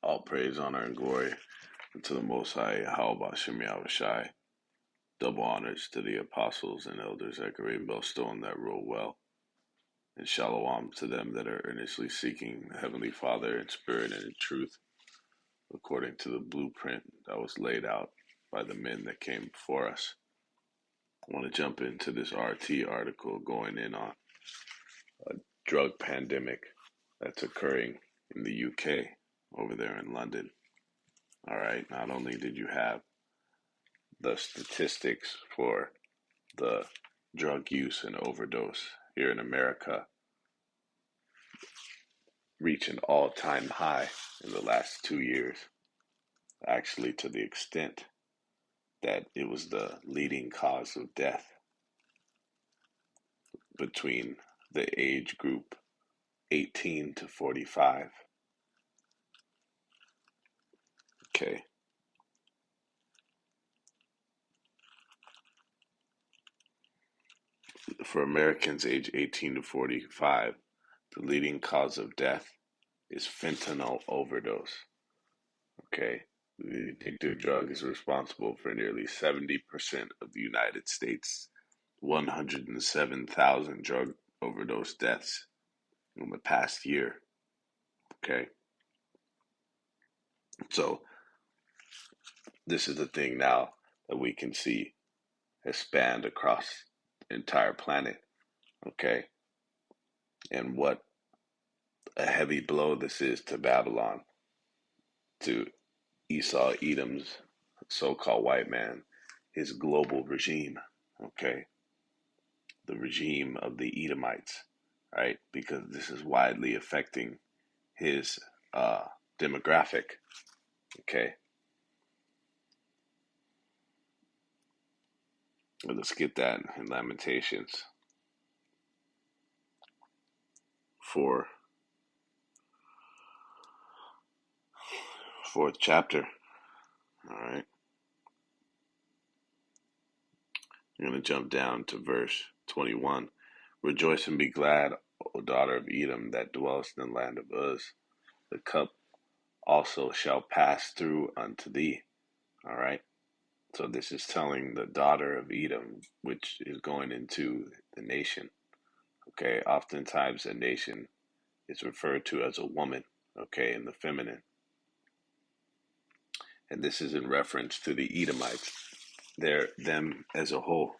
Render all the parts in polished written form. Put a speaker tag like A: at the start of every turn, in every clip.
A: All praise, honor, and glory unto the Most High, Haughty. Double honors to the apostles and elders that Kareem Bellstone that rule well, and shalom to them that are earnestly seeking the Heavenly Father in spirit and in truth, according to the blueprint that was laid out by the men that came before us. I want to jump into this RT article going in on a drug pandemic that's occurring in the UK over there in London. All right, not only did you have the statistics for the drug use and overdose here in America reach an all-time high in the last 2 years, actually to the extent that it was the leading cause of death between the age group 18 to 45. Okay. For Americans age 18 to 45, the leading cause of death is fentanyl overdose. Okay. The addictive drug is responsible for nearly 70% of the United States' 107,000 drug overdose deaths in the past year. Okay. So this is the thing now that we can see has spanned across the entire planet. Okay. And what a heavy blow this is to Babylon, to Esau Edom's so-called white man, his global regime. Okay. The regime of the Edomites, right? Because this is widely affecting his demographic. Okay. Well, let's get that in Lamentations 4, 4th chapter. All right. I'm going to jump down to verse 21. Rejoice and be glad, O daughter of Edom, that dwellest in the land of Uz. The cup also shall pass through unto thee. All right. So this is telling the daughter of Edom, which is going into the nation. Okay. Oftentimes a nation is referred to as a woman. Okay. In the feminine. And this is in reference to the Edomites. They're them as a whole.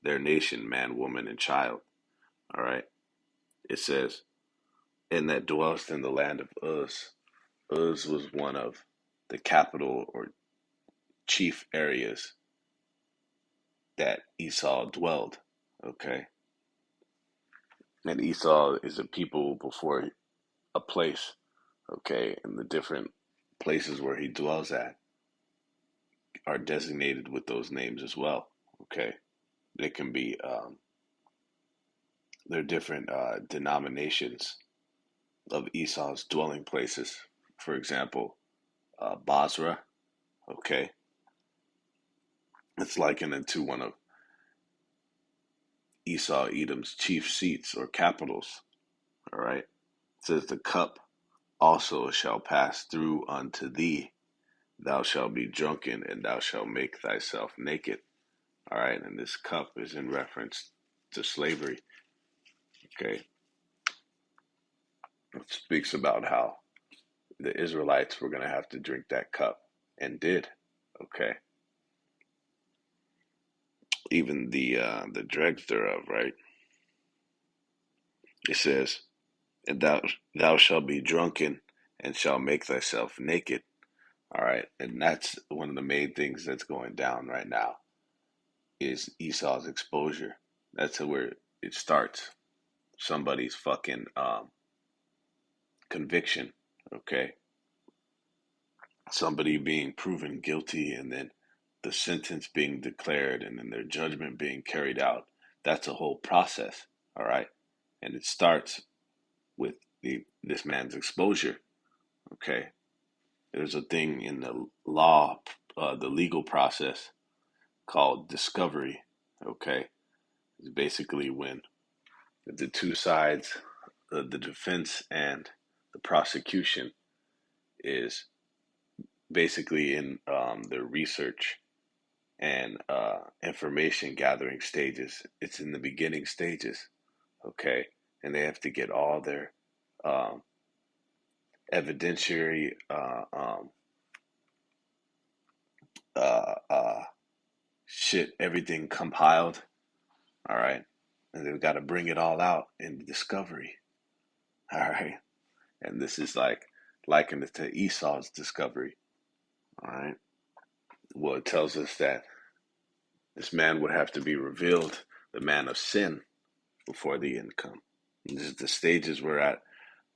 A: Their nation, man, woman, and child. All right. It says, and that dwellest in the land of Uz. Uz was one of the capital or chief areas that Esau dwelled. Okay. And Esau is a people before a place. Okay. And the different places where he dwells at are designated with those names as well. Okay. They can be, they're different denominations of Esau's dwelling places. For example, Basra. Okay. It's likened into one of Esau Edom's chief seats or capitals. All right. It says, the cup also shall pass through unto thee. Thou shalt be drunken, and thou shalt make thyself naked. All right. And this cup is in reference to slavery. Okay. It speaks about how the Israelites were going to have to drink that cup and did. Okay. Even the dregs thereof, right? It says, and thou shalt be drunken and shalt make thyself naked. All right. And that's one of the main things that's going down right now is Esau's exposure. That's where it starts. Somebody's fucking conviction. Okay. Somebody being proven guilty and then the sentence being declared and then their judgment being carried out. That's a whole process. All right. And it starts with this man's exposure. Okay. There's a thing in the law, the legal process called discovery. Okay. It's basically when the two sides, the defense and the prosecution, is basically in their research and information gathering stages. It's in the beginning stages, okay? And they have to get all their um, evidentiary uh, uh, shit, everything compiled, all right? And they've got to bring it all out in the discovery, all right? And this is like likened it to Esau's discovery, all right? Well, it tells us that this man would have to be revealed, the man of sin, before the end come. And this is the stages we're at.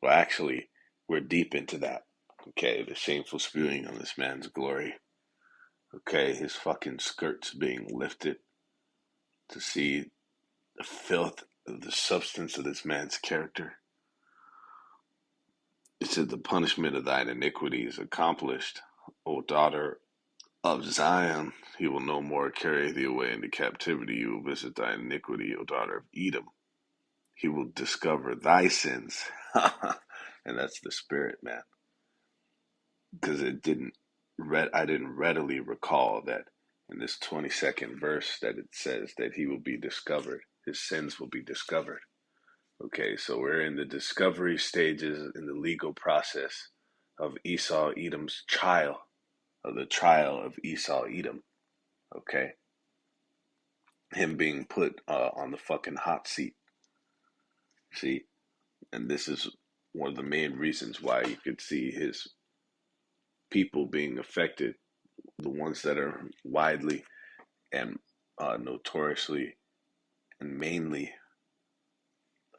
A: Well, actually, we're deep into that. Okay, the shameful spewing on this man's glory. Okay, his fucking skirts being lifted to see the filth of the substance of this man's character. It said, the punishment of thine iniquity is accomplished, O daughter of Zion. He will no more carry thee away into captivity. He will visit thine iniquity, O daughter of Edom. He will discover thy sins. And that's the spirit, man. Because I didn't readily recall that in this 22nd verse that it says that he will be discovered. His sins will be discovered. Okay, so we're in the discovery stages in the legal process of Esau Edom's trial, of the trial of Esau Edom. Okay, him being put on the fucking hot seat. See, and this is one of the main reasons why you could see his people being affected, the ones that are widely and notoriously and mainly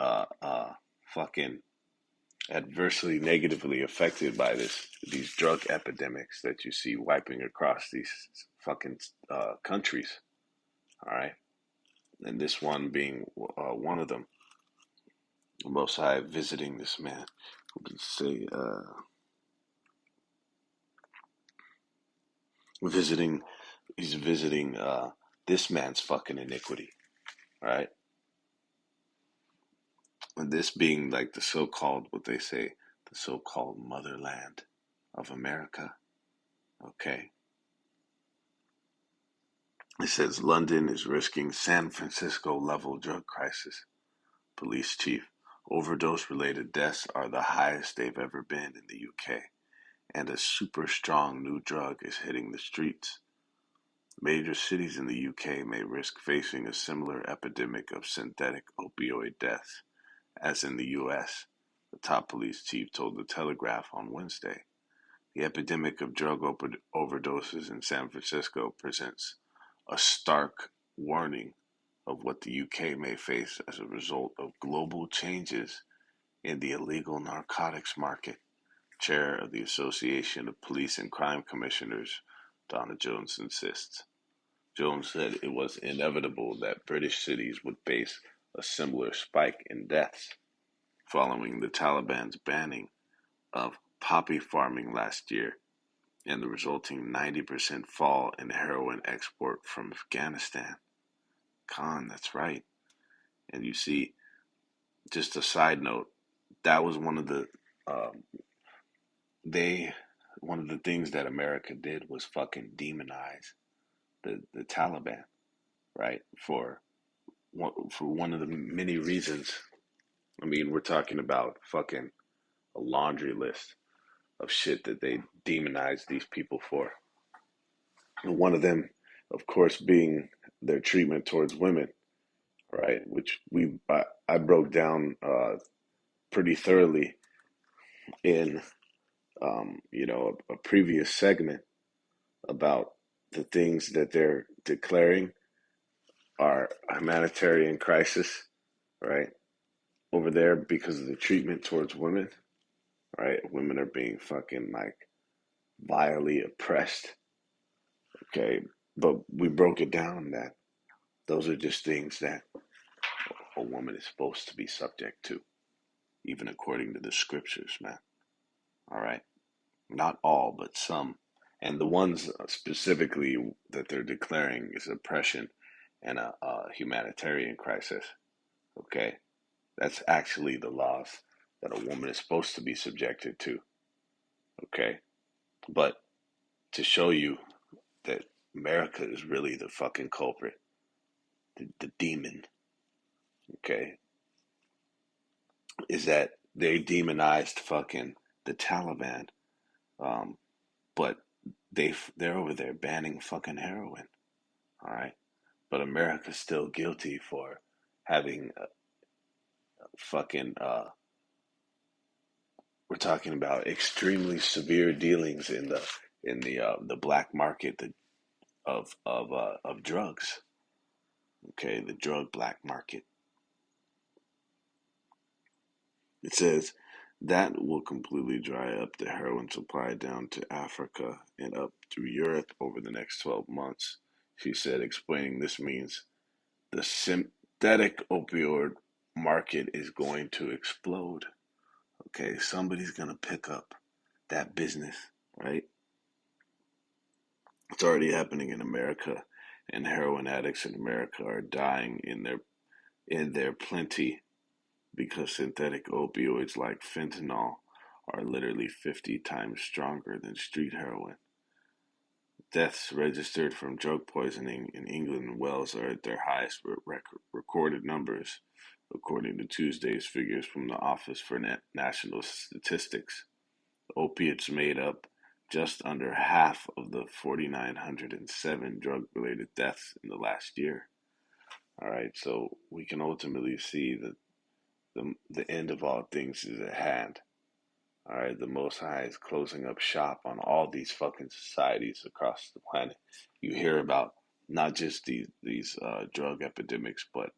A: uh, uh, fucking adversely negatively affected by these drug epidemics that you see wiping across these fucking countries. All right, and this one being one of them. Most High visiting this man. We can say visiting. He's visiting this man's fucking iniquity. Right, and this being like the so-called, what they say, the so-called motherland of America. Okay. It says London is risking San Francisco level drug crisis. Police chief. Overdose related deaths are the highest they've ever been in the UK, and a super strong new drug is hitting the streets. Major cities in the UK may risk facing a similar epidemic of synthetic opioid deaths as in the US, the top police chief told the Telegraph on Wednesday. The epidemic of drug overdoses in San Francisco presents a stark warning of what the UK may face as a result of global changes in the illegal narcotics market. Chair of the Association of Police and Crime Commissioners, Donna Jones insists. Jones said it was inevitable that British cities would face a similar spike in deaths following the Taliban's banning of poppy farming last year and the resulting 90% fall in heroin export from Afghanistan. Khan, that's right. And you see, just a side note, that was um, they, one of the things that America did was fucking demonize the Taliban, right? For one of the many reasons. I mean, we're talking about fucking a laundry list of shit that they demonized these people for. And one of them, of course, being their treatment towards women, right? Which I broke down pretty thoroughly in a previous segment about the things that they're declaring are humanitarian crisis, right? Over there because of the treatment towards women, right? Women are being fucking like vilely oppressed. Okay, but we broke it down that those are just things that a woman is supposed to be subject to, even according to the scriptures, man. All right. Not all, but some. And the ones specifically that they're declaring is oppression and a humanitarian crisis. Okay. That's actually the laws that a woman is supposed to be subjected to. Okay. But to show you that America is really the fucking culprit, the demon, okay, is that they demonized fucking the Taliban, um, but they're over there banning fucking heroin, all right, but America's still guilty for having fucking we're talking about extremely severe dealings in the black market of drugs. Okay, the drug black market. It says that will completely dry up the heroin supply down to Africa and up through Europe over the next 12 months. She said, explaining this means the synthetic opioid market is going to explode. Okay, somebody's gonna pick up that business, right? It's already happening in America, and heroin addicts in America are dying in their plenty because synthetic opioids like fentanyl are literally 50 times stronger than street heroin. Deaths registered from drug poisoning in England and Wales are at their highest recorded numbers, according to Tuesday's figures from the Office for National Statistics. Opiates made up just under half of the 4,907 drug-related deaths in the last year. All right, so we can ultimately see that the end of all things is at hand. All right, the Most High is closing up shop on all these fucking societies across the planet. You hear about not just these drug epidemics, but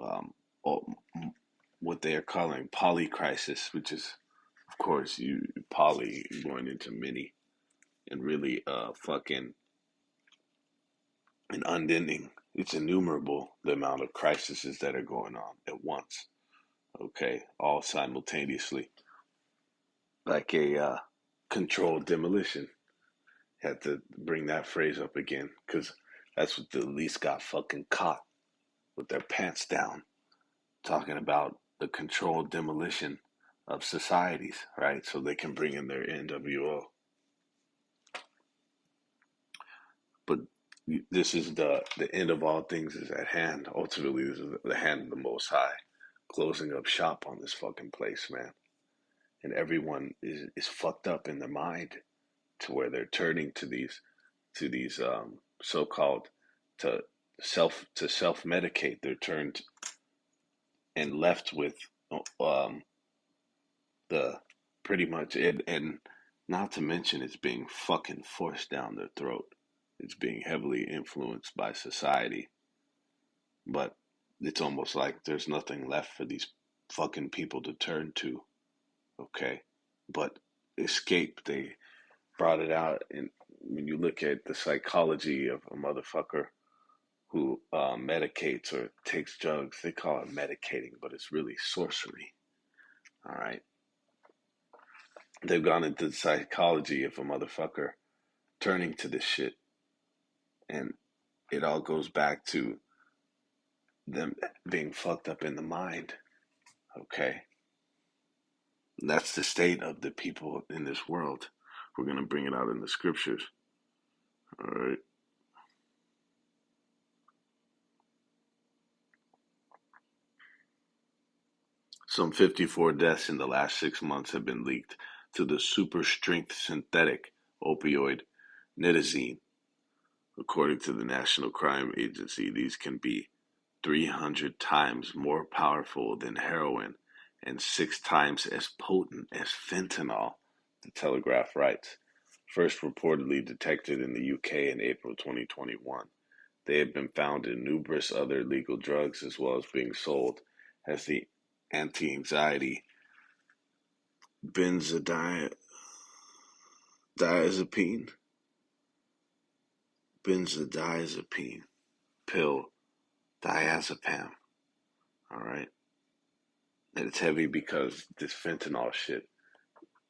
A: um, oh, what they are calling polycrisis, which is, of course, you poly going into many, and really fucking and unending. It's innumerable the amount of crises that are going on at once. Okay, all simultaneously, like a controlled demolition. Had to bring that phrase up again because that's what the police got fucking caught with their pants down, talking about the controlled demolition of societies, right? So they can bring in their NWO. But this is the end of all things is at hand. Ultimately, this is the hand of the Most High, closing up shop on this fucking place, man. And everyone is fucked up in their mind to where they're turning to these so-called to self medicate. They're turned and left with um the pretty much and not to mention it's being fucking forced down their throat. It's being heavily influenced by society, but it's almost like there's nothing left for these fucking people to turn to. Okay, but escape. They brought it out, and when you look at the psychology of a motherfucker who medicates or takes drugs, they call it medicating, but it's really sorcery. All right. They've gone into the psychology of a motherfucker turning to this shit. And it all goes back to them being fucked up in the mind. Okay. And that's the state of the people in this world. We're going to bring it out in the scriptures. All right. Some 54 deaths in the last 6 months have been leaked to the super strength synthetic opioid nitazene. According to the National Crime Agency, these can be 300 times more powerful than heroin and 6 times as potent as fentanyl, the Telegraph writes. First reportedly detected in the UK in April 2021, they have been found in numerous other legal drugs as well as being sold as the anti-anxiety benzodiazepine, benzodiazepine pill, diazepam. All right, and it's heavy because this fentanyl shit.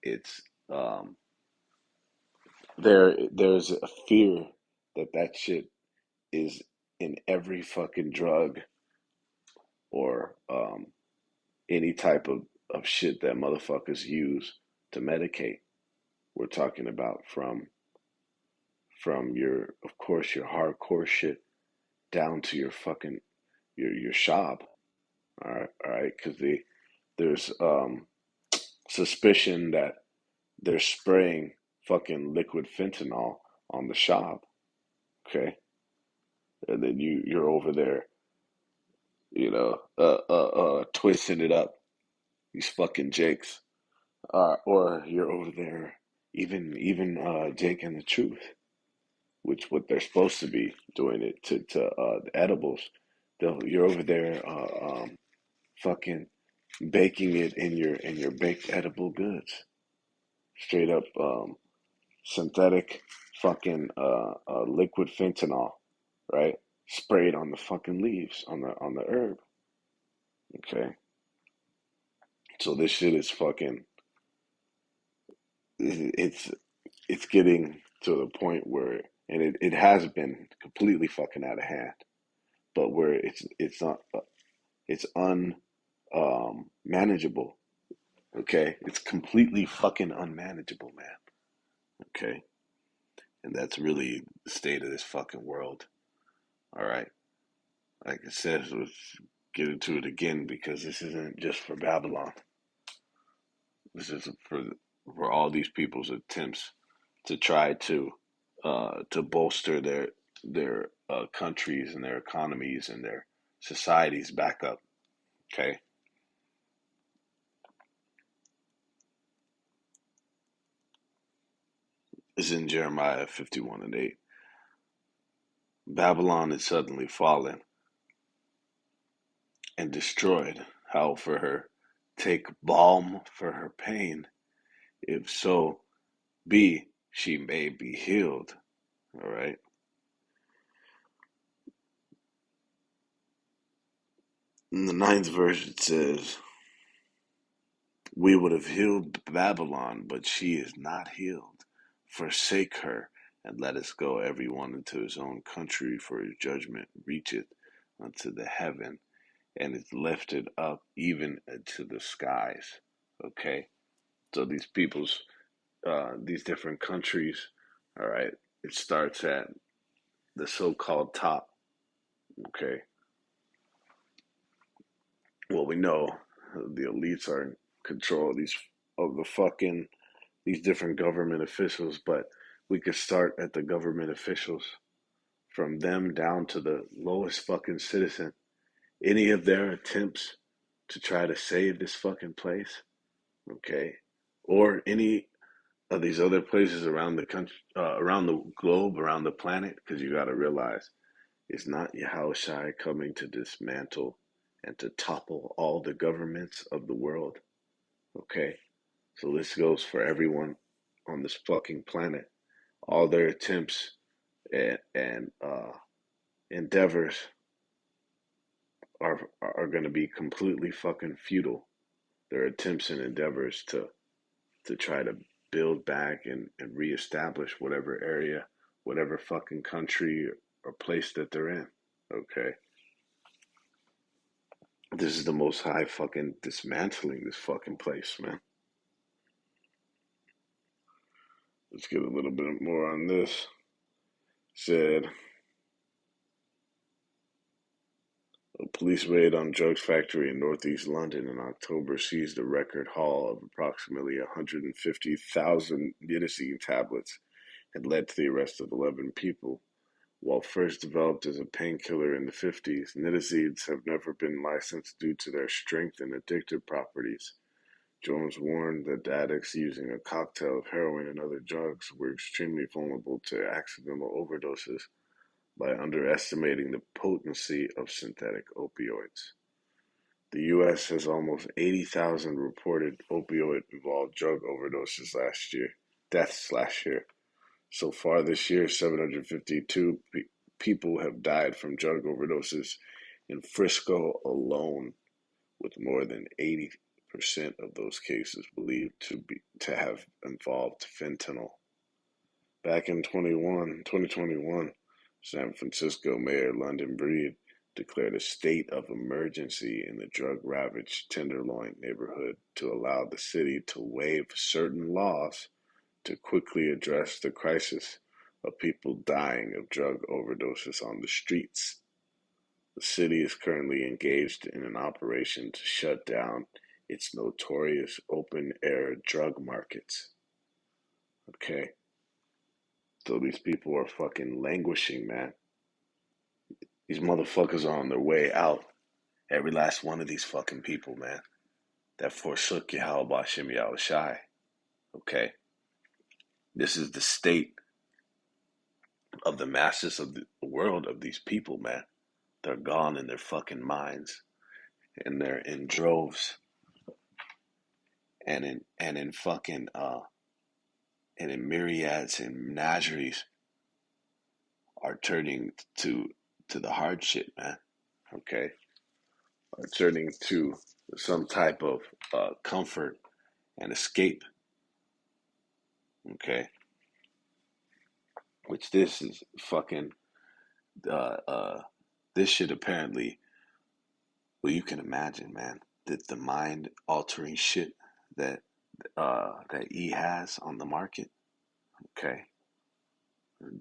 A: It's there's a fear that that shit is in every fucking drug or any type of shit that motherfuckers use to medicate. We're talking about from from of course, your hardcore shit down to your fucking your shop. All right, because there's suspicion that they're spraying fucking liquid fentanyl on the shop. Okay, and then you're over there, twisting it up. These fucking jakes, or you're over there, even Jake and the Truth, which what they're supposed to be doing it to the edibles. You're over there, fucking baking it in your baked edible goods, straight up synthetic fucking liquid fentanyl, right? Sprayed on the fucking leaves on the herb. Okay, so this shit is fucking. It's it's getting to the point where, and it has been completely fucking out of hand, but where it's not it's un manageable. Okay, it's completely fucking unmanageable, man. Okay, and that's really the state of this fucking world. All right, like I said, let's get into it again because this isn't just for Babylon. This is for all these people's attempts to try to bolster their countries and their economies and their societies back up. Okay, this is in Jeremiah 51:8. Babylon is suddenly fallen and destroyed. How for her? Take balm for her pain. If so be she may be healed. All right. In the ninth verse, it says, we would have healed Babylon, but she is not healed. Forsake her, and let us go every one into his own country, for his judgment reacheth unto the heaven, and is lifted up even into the skies. Okay? So these different countries, all right, it starts at the so-called top, okay? Well, we know the elites are in control of these different government officials, but we could start at the government officials, from them down to the lowest fucking citizen. Any of their attempts to try to save this fucking place, okay, or any of these other places around the country, around the globe, around the planet, because you got to realize it's not Yahushua coming to dismantle and to topple all the governments of the world, okay? So this goes for everyone on this fucking planet. All their attempts and endeavors are going to be completely fucking futile. Their attempts and endeavors to try to build back and reestablish whatever area, whatever fucking country or place that they're in. Okay. This is the most high fucking dismantling this fucking place, man. Let's get a little bit more on this. Said a police raid on drugs factory in northeast London in October seized a record haul of approximately 150,000 Nitazine tablets and led to the arrest of 11 people. While first developed as a painkiller in the 50s, nitazines have never been licensed due to their strength and addictive properties. Jones warned that addicts using a cocktail of heroin and other drugs were extremely vulnerable to accidental overdoses by underestimating the potency of synthetic opioids. The U.S. has almost 80,000 reported opioid-involved drug overdoses deaths last year. So far this year, 752 people have died from drug overdoses in Frisco alone, with more than 80% of those cases believed to have involved fentanyl. Back in 2021, San Francisco Mayor London Breed declared a state of emergency in the drug-ravaged Tenderloin neighborhood to allow the city to waive certain laws to quickly address the crisis, of people dying of drug overdoses on the streets. The city is currently engaged in an operation to shut down its notorious open air drug markets. Okay? So these people are fucking languishing, man. These motherfuckers are on their way out. Every last one of these fucking people, man, that forsook Yahweh Shimmy Shai. Okay? This is the state of the masses of the world of these people, man. They're gone in their fucking minds. And they're in droves and in fucking and in myriads and menageries are turning to the hard shit, man. Okay? Are turning to some type of comfort and escape. Okay? Which this is fucking this shit apparently, well, you can imagine, man, that the mind altering shit that that E has on the market, okay,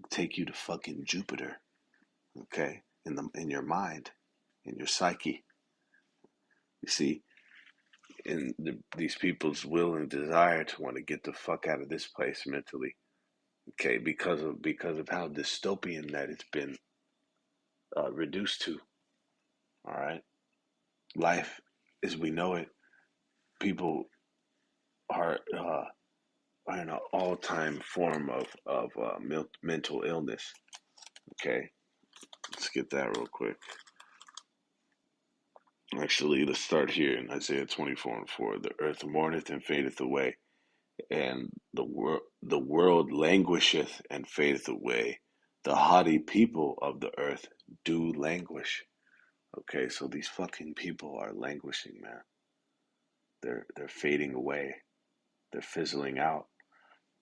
A: take you to fucking Jupiter, okay, in your mind, in your psyche. You see, these people's will and desire to want to get the fuck out of this place mentally, okay, because of how dystopian that it's been reduced to. All right, life as we know it, people are in an all-time form of mental illness. Okay, let's get that real quick. Actually, let's start here in Isaiah 24:4. The earth mourneth and fadeth away, and the world languisheth and fadeth away. The haughty people of the earth do languish. Okay, so these fucking people are languishing, man. They're fading away. They're fizzling out.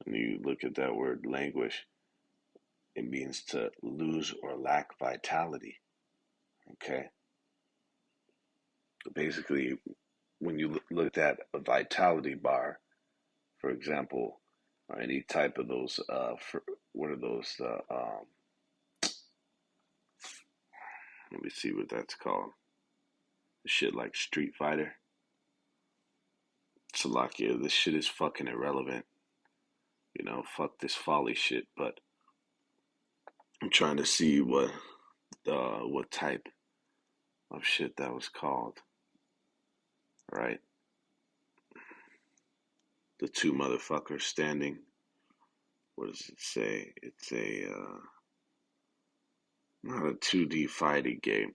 A: When you look at that word languish, it means to lose or lack vitality. Okay, so basically, when you look at a vitality bar, for example, or any type of those, what are those? Let me see what that's called. Shit like Street Fighter. Salakia, this shit is fucking irrelevant. Fuck this folly shit. But I'm trying to see what type of shit that was called. Right? The two motherfuckers standing. What does it say? It's not a 2D fighting game.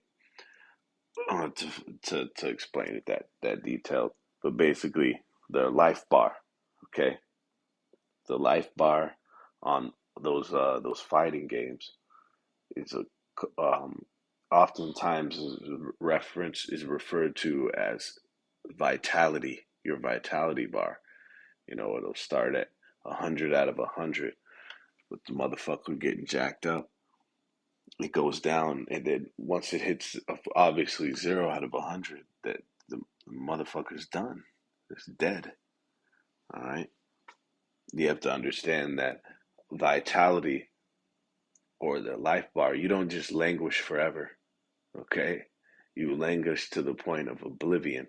A: To explain it that detailed, but basically the life bar. Okay, the life bar on those fighting games is a oftentimes is referred to as vitality. Your vitality bar. It'll start at 100 out of 100, with the motherfucker getting jacked up. It goes down, and then once it hits obviously 0 out of 100, that the motherfucker's done. It's dead. All right. You have to understand that vitality or the life bar, you don't just languish forever. Okay. You languish to the point of oblivion.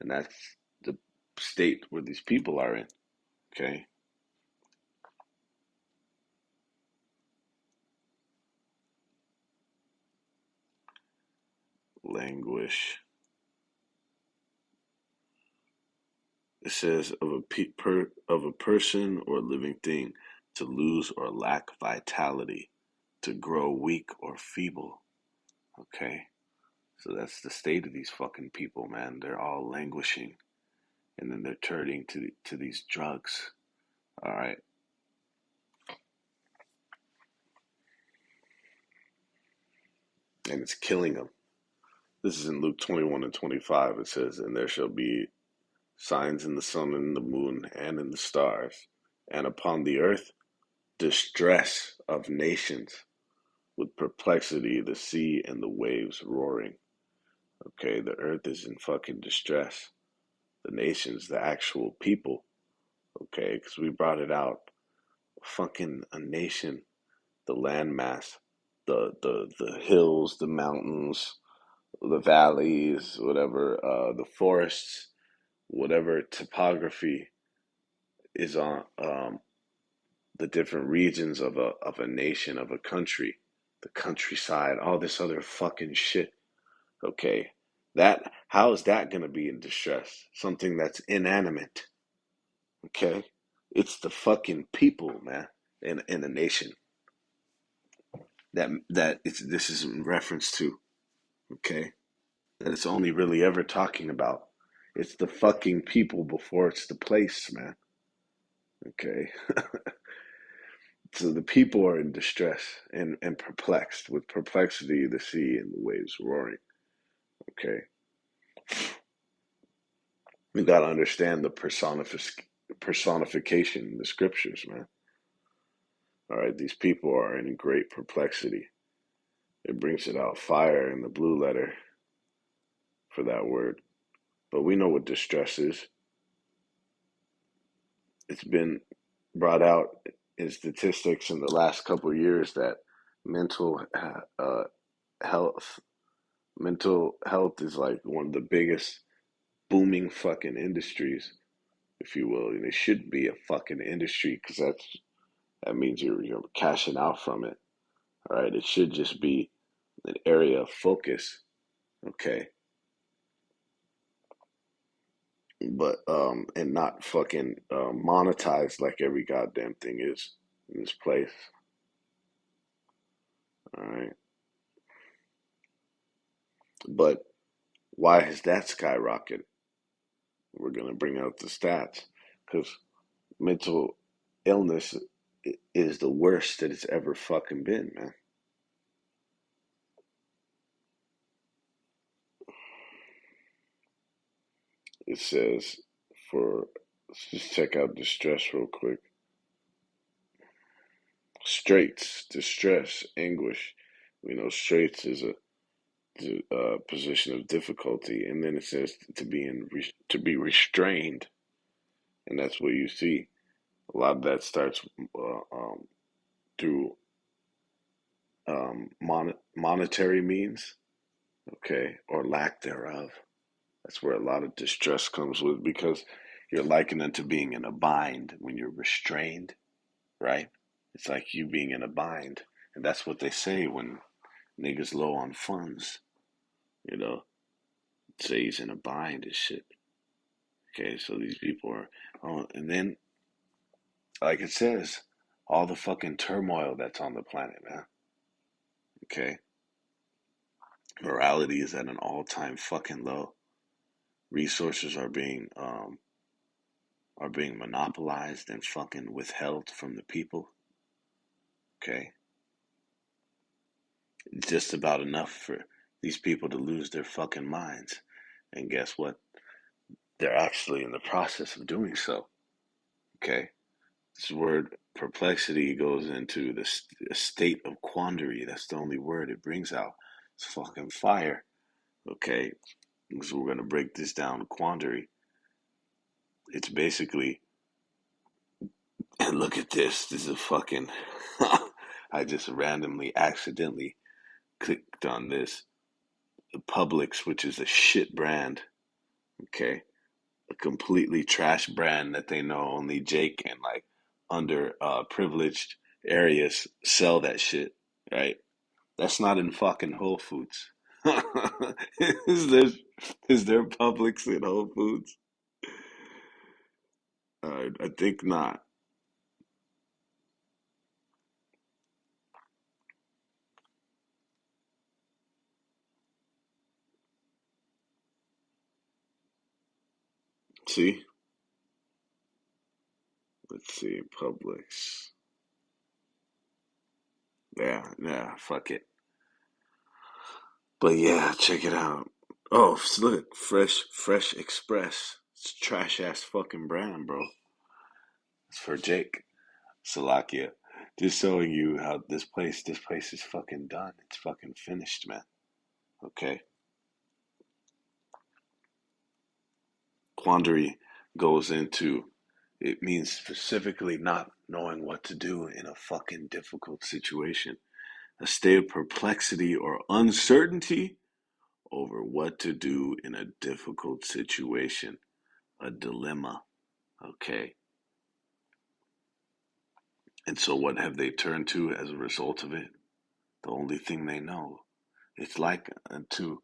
A: And that's the state where these people are in. Okay. Languish. It says of a person or living thing to lose or lack vitality, to grow weak or feeble. Okay, so that's the state of these fucking people, man. They're all languishing, and then they're turning to these drugs. All right, and it's killing them. This is in Luke 21:25. It says, "And there shall be signs in the sun and in the moon and in the stars, and upon the earth distress of nations, with perplexity, the sea and the waves roaring." Okay, the earth is in fucking distress. The nations, the actual people. Okay, because we brought it out. Fucking a nation the landmass, the hills, the mountains, the valleys, whatever, the forests, whatever topography is on the different regions of a nation, of a country, the countryside, all this other fucking shit. Okay, that how is that gonna be in distress? Something that's inanimate. Okay, it's the fucking people, man, in a nation that this is in reference to. Okay, that it's only really ever talking about. It's the fucking people before it's the place, man. Okay, so the people are in distress and perplexed with perplexity, the sea and the waves roaring. Okay, we got to understand the personification in the scriptures, man. All right, these people are in great perplexity. It brings it out fire in the blue letter for that word. But we know what distress is. It's been brought out in statistics in the last couple of years that mental health mental health is like one of the biggest booming fucking industries, if you will. And it should be a fucking industry because that means you're cashing out from it. All right, it should just be an area of focus. Okay, but and not fucking monetized like every goddamn thing is in this place. All right, but why has that skyrocketed? We're gonna bring out the stats because mental illness is the worst that it's ever fucking been, man. It says for let's just check out distress real quick. Straits, distress, anguish. We know straits is a position of difficulty, and then it says to be restrained, and that's what you see. A lot of that starts through monetary means, okay, or lack thereof. That's where a lot of distress comes with because you're likened unto being in a bind when you're restrained, right? It's like you being in a bind, and that's what they say when niggas low on funds, you know, say he's in a bind and shit. Okay, so these people are, oh, and then like it says, all the fucking turmoil that's on the planet, man. Okay, morality is at an all-time fucking low. Resources are being monopolized and fucking withheld from the people. Okay, it's just about enough for these people to lose their fucking minds. And guess what? They're actually in the process of doing so. Okay, this word perplexity goes into the state of quandary. That's the only word it brings out. It's fucking fire. Okay, so we're gonna break this down. Quandary. It's basically, and look at this. This is a fucking. I just randomly, accidentally clicked on this. The Publix, which is a shit brand. Okay, a completely trash brand that they know only Jake and like under privileged areas sell that shit, right? That's not in fucking Whole Foods. is there is there Publix in Whole Foods? I think not. See, let's see, Publix. Yeah, yeah, fuck it. But yeah, check it out. Oh, look, Fresh Express. It's a trash ass fucking brand, bro. It's for Jake. Salakia. Just showing you how this place is fucking done. It's fucking finished, man. Okay. Quandary goes into It means specifically not knowing what to do in a fucking difficult situation. A state of perplexity or uncertainty over what to do in a difficult situation. A dilemma. Okay. And so what have they turned to as a result of it? The only thing they know. It's like unto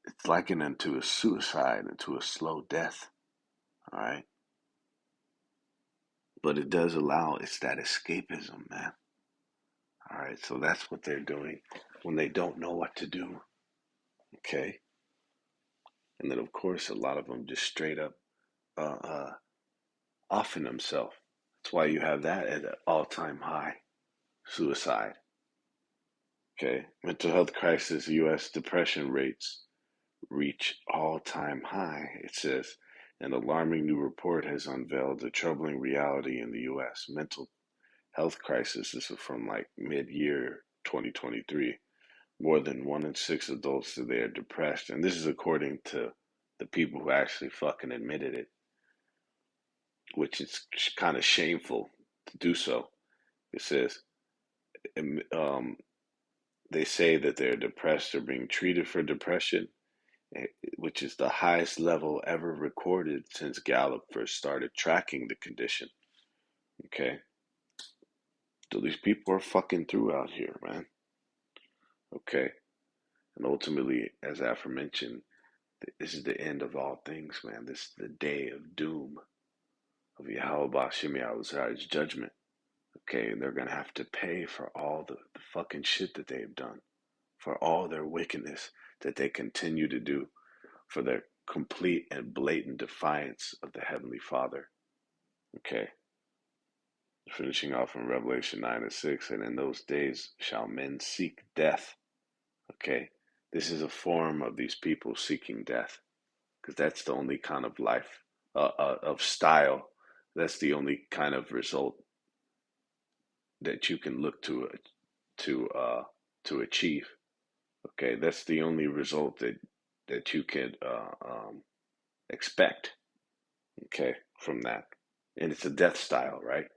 A: it's likened unto a suicide, unto a slow death. All right. But it does allow, it's that escapism, man. All right. So that's what they're doing when they don't know what to do. Okay. And then, of course, a lot of them just straight up uh, uh, offing themselves. That's why you have that at an all time high suicide. Okay. Mental health crisis, U.S. depression rates reach all time high, it says. An alarming new report has unveiled a troubling reality in the U.S. mental health crisis. This is from like mid year 2023. More than 1 in 6 adults today are depressed. And this is according to the people who actually fucking admitted it, which is kind of shameful to do so. It says, um, they say that they're depressed or being treated for depression, which is the highest level ever recorded since Gallup first started tracking the condition. Okay? So these people are fucking through out here, man. Okay? And ultimately, as aforementioned, this is the end of all things, man. This is the day of doom of Yahweh Shemiah's judgment. Okay? And they're going to have to pay for all the fucking shit that they've done, for all their wickedness that they continue to do, for their complete and blatant defiance of the Heavenly Father. Okay. Finishing off in Revelation 9 and 6, and in those days shall men seek death. Okay. This is a form of these people seeking death, because that's the only kind of life, of style. That's the only kind of result that you can look to to achieve. Okay, that's the only result that you can expect. Okay, from that, and it's a death style, right?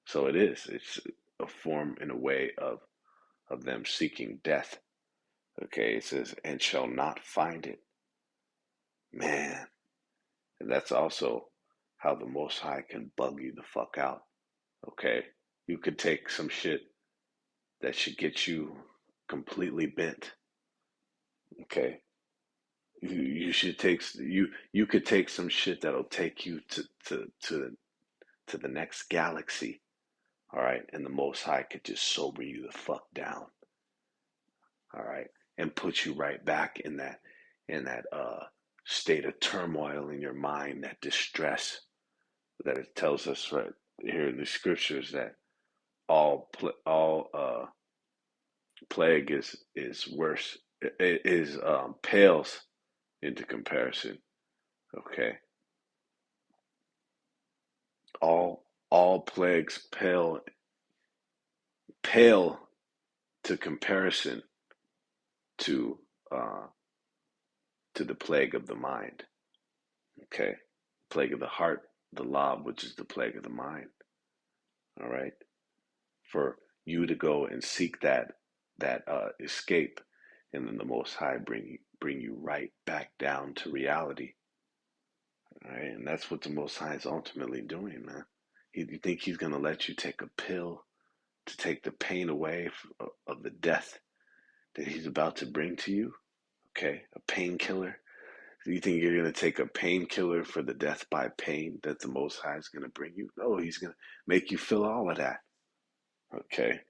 A: So it is. It's a form, in a way, of them seeking death. Okay, it says, and shall not find it. Man, and that's also how the Most High can bug you the fuck out. Okay, you could take some shit that should get you completely bent. Okay, you should take you could take some shit that'll take you to the next galaxy. All right, and the Most High could just sober you the fuck down. All right, and put you right back in that state of turmoil in your mind, that distress that it tells us right here in the scriptures that all plague is worse, is pales into comparison. Okay, all plagues pale to comparison to uh, to the plague of the mind. Okay, plague of the heart, the lob, which is the plague of the mind. All right, for you to go and seek that escape, and then the Most High bring you right back down to reality. All right, and that's what the Most High is ultimately doing, man. You think He's gonna let you take a pill to take the pain away of the death that He's about to bring to you? Okay, a painkiller. You think you're going to take a painkiller for the death by pain that the Most High is going to bring you? No, He's going to make you feel all of that. Okay?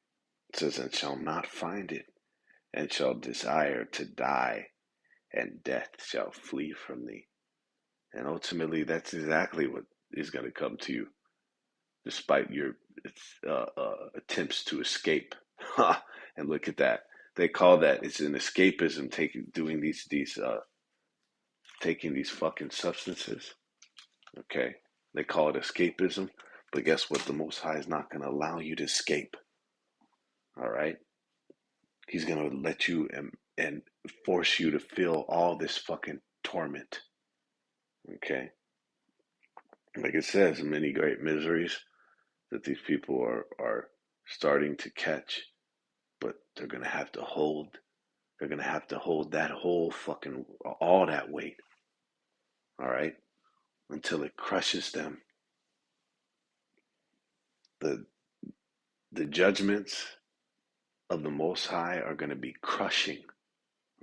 A: It says, and shall not find it, and shall desire to die, and death shall flee from thee. And ultimately, that's exactly what is going to come to you, despite your attempts to escape. And look at that. They call that, it's an escapism, doing these taking these fucking substances. Okay, they call it escapism, but guess what? The Most High is not going to allow you to escape. All right, He's going to let you and force you to feel all this fucking torment. Okay, Like it says, many great miseries that these people are starting to catch, but they're gonna have to hold that whole fucking all that weight, all right, until it crushes them. The the judgments of the Most High are gonna be crushing,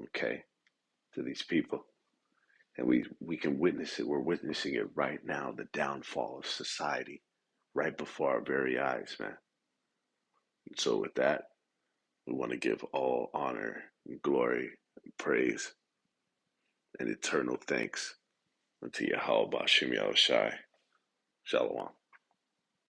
A: okay, to these people. And we can witness it. We're witnessing it right now, the downfall of society right before our very eyes, man. And so with that, we want to give all honor and glory and praise and eternal thanks unto Yahweh Bashim Yahushai. Shalom.